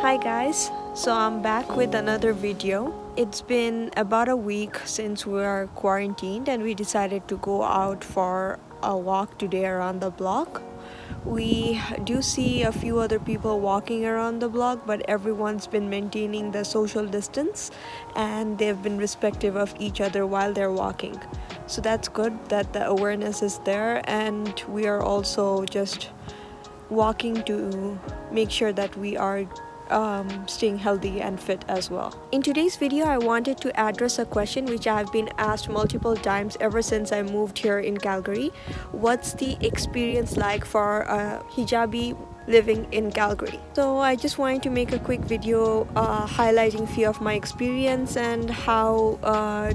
Hi guys, so I'm back with another video. It's been about a week since we are quarantined and we decided to go out for a walk today around the block. We do see a few other people walking around the block, but everyone's been maintaining the social distance and they've been respectful of each other while they're walking. So that's good that the awareness is there, and we are also just walking to make sure that we are staying healthy and fit as well. In today's video, I wanted to address a question which I have been asked multiple times ever since I moved here in Calgary. What's the experience like for a hijabi living in Calgary? So I just wanted to make a quick video highlighting few of my experience and how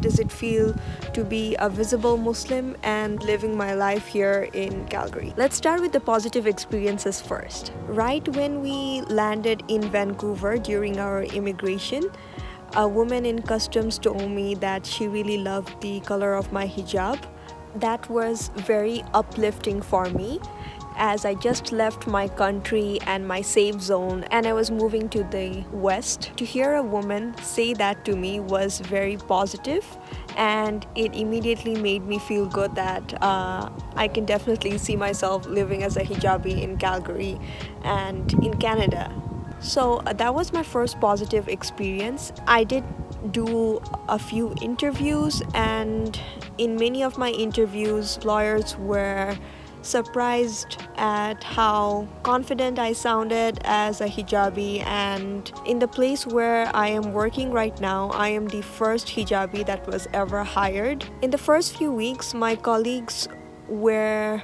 does it feel to be a visible Muslim and living my life here in Calgary. Let's start with the positive experiences first. Right when we landed in Vancouver during our immigration, a woman in customs told me that she really loved the color of my hijab. That was very uplifting for me, as I just left my country and my safe zone and I was moving to the west. To hear a woman say that to me was very positive, and it immediately made me feel good that I can definitely see myself living as a hijabi in Calgary and in Canada. So that was my first positive experience. I did do a few interviews, and in many of my interviews, lawyers were surprised at how confident I sounded as a hijabi. And in the place where I am working right now, I am the first hijabi that was ever hired. In the first few weeks, my colleagues were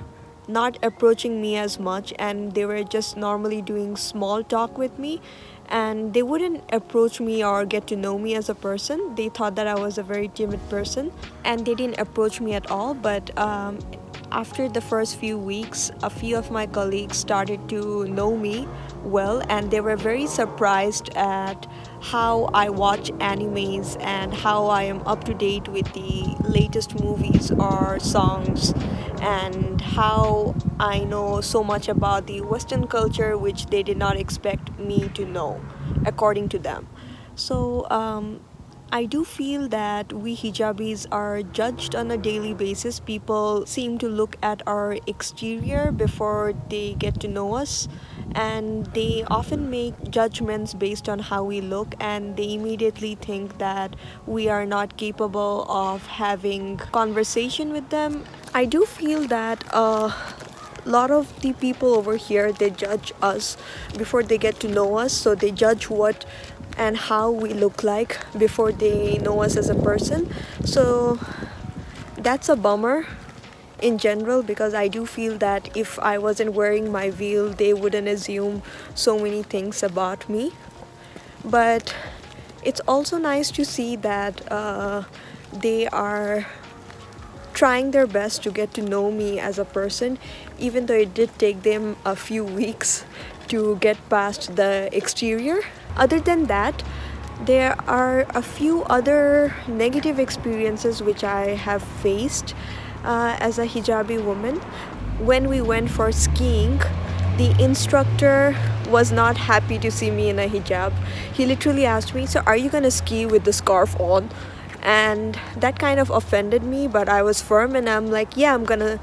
not approaching me as much, and they were just normally doing small talk with me, and they wouldn't approach me or get to know me as a person. They thought that I was a very timid person and they didn't approach me at all. But after the first few weeks, a few of my colleagues started to know me well, and they were very surprised at how I watch animes and how I am up to date with the latest movies or songs, and how I know so much about the Western culture, which they did not expect me to know, according to them. So I do feel that we hijabis are judged on a daily basis. People seem to look at our exterior before they get to know us, and they often make judgments based on how we look, and they immediately think that we are not capable of having conversation with them. I do feel that a lot of the people over here, they judge us before they get to know us. So they judge what and how we look like before they know us as a person. So that's a bummer in general, because I do feel that if I wasn't wearing my veil, they wouldn't assume so many things about me. But it's also nice to see that they are trying their best to get to know me as a person, even though it did take them a few weeks to get past the exterior. Other than that, there are a few other negative experiences which I have faced as a hijabi woman. When we went for skiing, the instructor was not happy to see me in a hijab. He literally asked me, "So are you gonna ski with the scarf on?" And that kind of offended me, but I was firm and I'm like, yeah, I'm gonna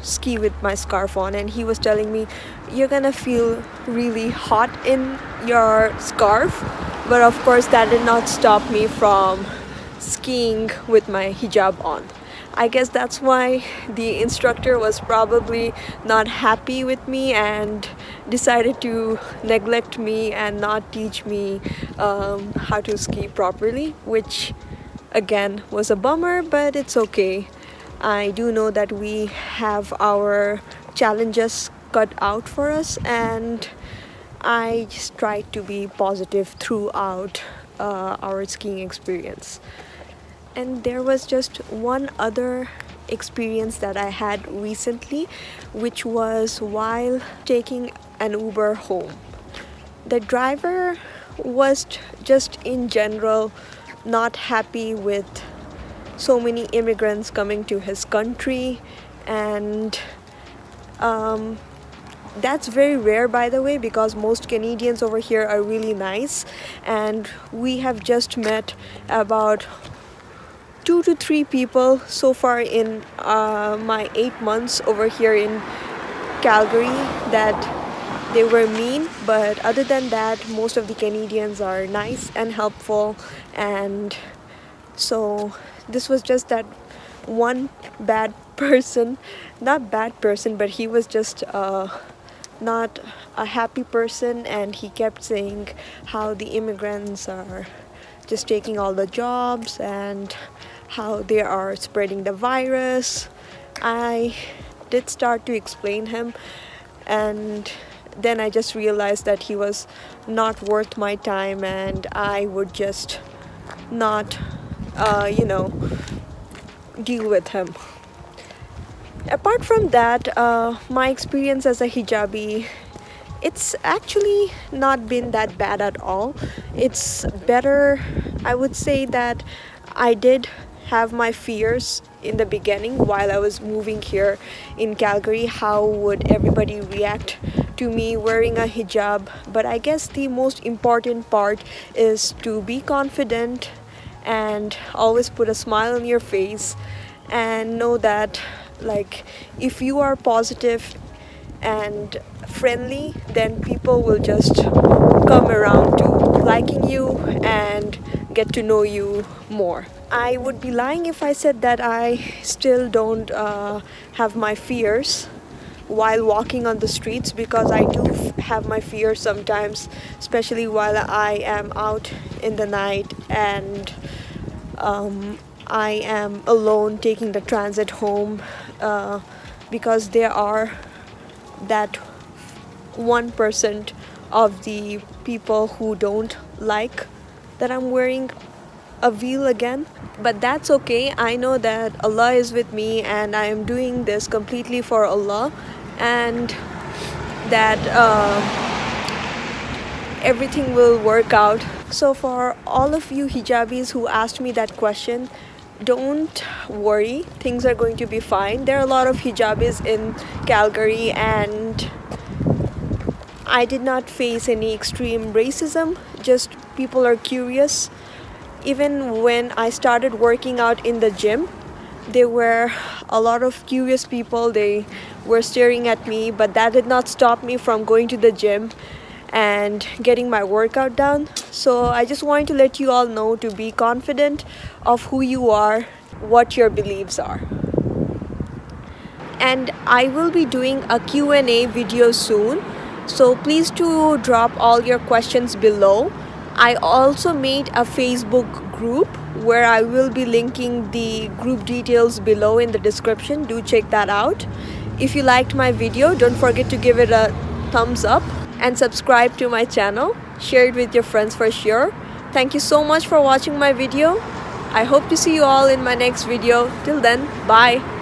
ski with my scarf on. And he was telling me, you're gonna feel really hot in your scarf. But of course that did not stop me from skiing with my hijab on. I guess that's why the instructor was probably not happy with me and decided to neglect me and not teach me how to ski properly, which again was a bummer, but it's okay. I do know that we have our challenges cut out for us, and I just tried to be positive throughout our skiing experience. And there was just one other experience that I had recently, which was while taking an Uber home. The driver was just in general not happy with so many immigrants coming to his country, and That's very rare, by the way, because most Canadians over here are really nice, and we have just met about 2 to 3 people so far in my 8 months over here in Calgary that they were mean, but other than that, most of the Canadians are nice and helpful. And so this was just that one bad person, not bad person, but he was just not a happy person, and he kept saying how the immigrants are just taking all the jobs and how they are spreading the virus. I did start to explain him, and then I just realized that he was not worth my time, and I would just not, deal with him. Apart from that, my experience as a hijabi, it's actually not been that bad at all. It's better. I would say that I did have my fears in the beginning while I was moving here in Calgary. How would everybody react to me wearing a hijab? But I guess the most important part is to be confident and always put a smile on your face, and know that, like, if you are positive and friendly, then people will just come around to liking you and get to know you more. I would be lying if I said that I still don't have my fears while walking on the streets, because I do have my fears sometimes, especially while I am out in the night and I am alone taking the transit home, because there are that 1% of the people who don't like that I'm wearing a veil again. But that's okay. I know that Allah is with me, and I am doing this completely for Allah, and that everything will work out. So for all of you hijabis who asked me that question, don't worry, things are going to be fine. There are a lot of hijabis in Calgary, and I did not face any extreme racism, just people are curious. Even when I started working out in the gym, there were a lot of curious people. They were staring at me, but that did not stop me from going to the gym and getting my workout done. So I just wanted to let you all know to be confident of who you are, what your beliefs are. And I will be doing a Q&A video soon, so please do drop all your questions below. I also made a Facebook group where I will be linking the group details below in the description. Do check that out. If you liked my video, don't forget to give it a thumbs up and subscribe to my channel. Share it with your friends for sure. Thank you so much for watching my video. I hope to see you all in my next video. Till then, bye.